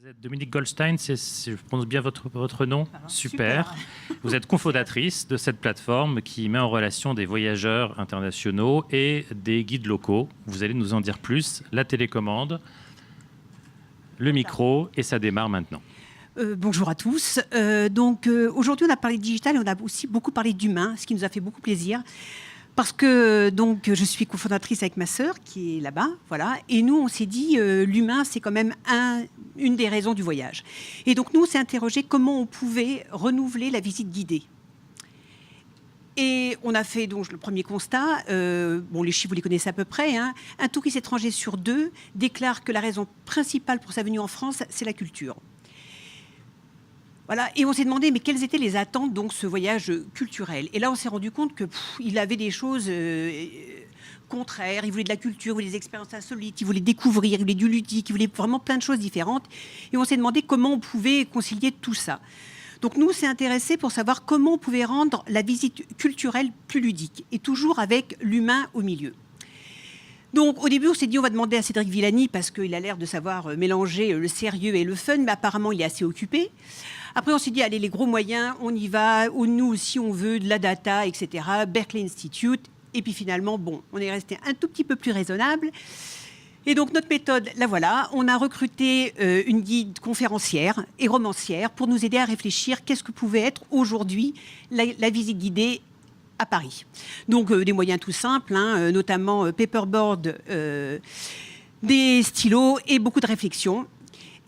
Vous êtes Dominique Goldstein, je prononce bien votre nom. Super. Vous êtes cofondatrice de cette plateforme qui met en relation des voyageurs internationaux et des guides locaux. Vous allez nous en dire plus. La télécommande, le micro, et ça démarre maintenant. Bonjour à tous. Aujourd'hui, on a parlé de digital et on a aussi beaucoup parlé d'humain, ce qui nous a fait beaucoup plaisir. Parce que je suis cofondatrice avec ma sœur qui est là-bas, voilà. Et nous, on s'est dit, l'humain, c'est quand même une des raisons du voyage. Et donc, nous, on s'est interrogé comment on pouvait renouveler la visite guidée. Et on a fait donc le premier constat. Les chiffres, vous les connaissez à peu près. Hein. Un touriste étranger sur 2 déclare que la raison principale pour sa venue en France, c'est la culture. Voilà, et on s'est demandé, mais quelles étaient les attentes de ce voyage culturel? Et là, on s'est rendu compte qu'il avait des choses contraires. Il voulait de la culture, il voulait des expériences insolites, il voulait découvrir, il voulait du ludique, il voulait vraiment plein de choses différentes. Et on s'est demandé comment on pouvait concilier tout ça. Donc nous, on s'est intéressé pour savoir comment on pouvait rendre la visite culturelle plus ludique, et toujours avec l'humain au milieu. Donc, au début, on s'est dit, on va demander à Cédric Villani, parce qu'il a l'air de savoir mélanger le sérieux et le fun, mais apparemment, il est assez occupé. Après, on s'est dit, allez, les gros moyens, on y va. Nous aussi, on veut de la data, etc. Berkeley Institute. Et puis finalement, on est resté un tout petit peu plus raisonnable. Et donc, notre méthode, la voilà. On a recruté une guide conférencière et romancière pour nous aider à réfléchir qu'est-ce que pouvait être aujourd'hui la visite guidée à Paris. Donc, des moyens tout simples, hein, notamment paperboard, des stylos et beaucoup de réflexion.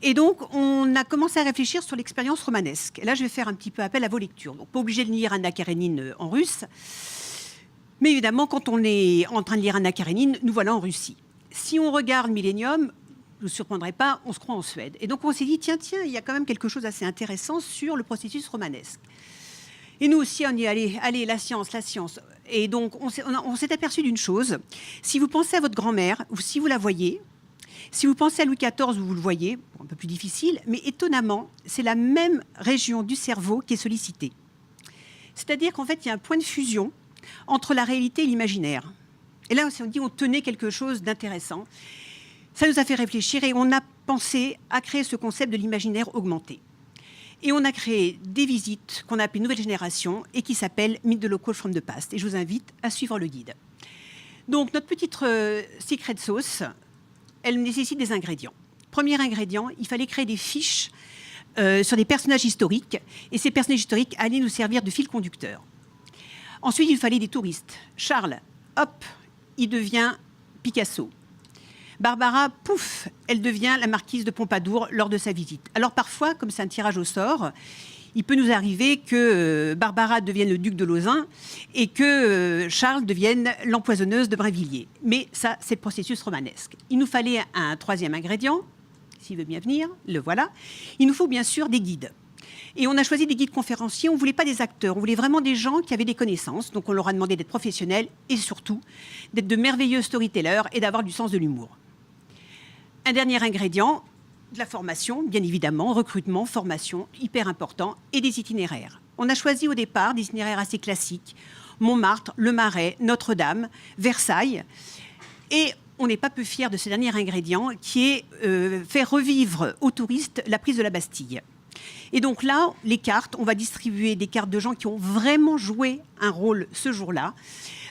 Et donc, on a commencé à réfléchir sur l'expérience romanesque. Et là, je vais faire un petit peu appel à vos lectures. Donc, pas obligé de lire Anna Karénine en russe. Mais évidemment, quand on est en train de lire Anna Karénine, nous voilà en Russie. Si on regarde Millennium, ne vous surprendrez pas, on se croit en Suède. Et donc, on s'est dit, tiens, il y a quand même quelque chose d'assez intéressant sur le processus romanesque. Et nous aussi, on y est allez, la science. Et donc, on s'est aperçu d'une chose. Si vous pensez à votre grand-mère, ou si vous la voyez, si vous pensez à Louis XIV, vous le voyez, un peu plus difficile, mais étonnamment, c'est la même région du cerveau qui est sollicitée. C'est-à-dire qu'en fait, il y a un point de fusion entre la réalité et l'imaginaire. Et là, on s'est dit, on tenait quelque chose d'intéressant. Ça nous a fait réfléchir et on a pensé à créer ce concept de l'imaginaire augmenté. Et on a créé des visites qu'on a appelées Nouvelle Génération et qui s'appellent Meet the Local from the Past. Et je vous invite à suivre le guide. Donc, notre petite secret sauce, elle nécessite des ingrédients. Premier ingrédient, il fallait créer des fiches sur des personnages historiques. Et ces personnages historiques allaient nous servir de fil conducteur. Ensuite, il fallait des touristes. Charles, hop, il devient Picasso. Barbara, pouf, elle devient la marquise de Pompadour lors de sa visite. Alors parfois, comme c'est un tirage au sort, il peut nous arriver que Barbara devienne le duc de Lauzun et que Charles devienne l'empoisonneuse de Brinvilliers. Mais ça, c'est le processus romanesque. Il nous fallait un troisième ingrédient, s'il veut bien venir, le voilà. Il nous faut bien sûr des guides. Et on a choisi des guides conférenciers, on ne voulait pas des acteurs, on voulait vraiment des gens qui avaient des connaissances. Donc on leur a demandé d'être professionnels et surtout d'être de merveilleux storytellers et d'avoir du sens de l'humour. Un dernier ingrédient, de la formation, bien évidemment, recrutement, formation, hyper important, et des itinéraires. On a choisi au départ des itinéraires assez classiques, Montmartre, Le Marais, Notre-Dame, Versailles, et on n'est pas peu fiers de ce dernier ingrédient qui est faire revivre aux touristes la prise de la Bastille. Et donc là, les cartes, on va distribuer des cartes de gens qui ont vraiment joué un rôle ce jour-là,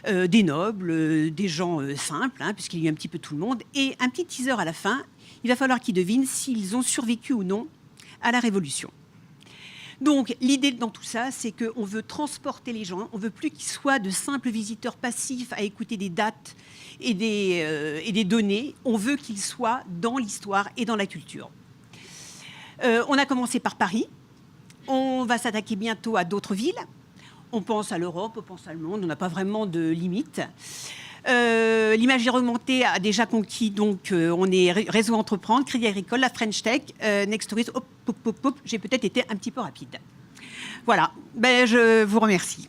des nobles, des gens simples, hein, puisqu'il y a eu un petit peu tout le monde, et un petit teaser à la fin, il va falloir qu'ils devinent s'ils ont survécu ou non à la Révolution. Donc l'idée dans tout ça, c'est qu'on veut transporter les gens, on ne veut plus qu'ils soient de simples visiteurs passifs à écouter des dates et des données, on veut qu'ils soient dans l'histoire et dans la culture. On a commencé par Paris, on va s'attaquer bientôt à d'autres villes. On pense à l'Europe, on pense à le monde, on n'a pas vraiment de limite. L'imaginaire augmenté a déjà conquis, donc on est Réseau Entreprendre, Crédit Agricole, la French Tech, Next Tourist, j'ai peut-être été un petit peu rapide. Voilà, je vous remercie.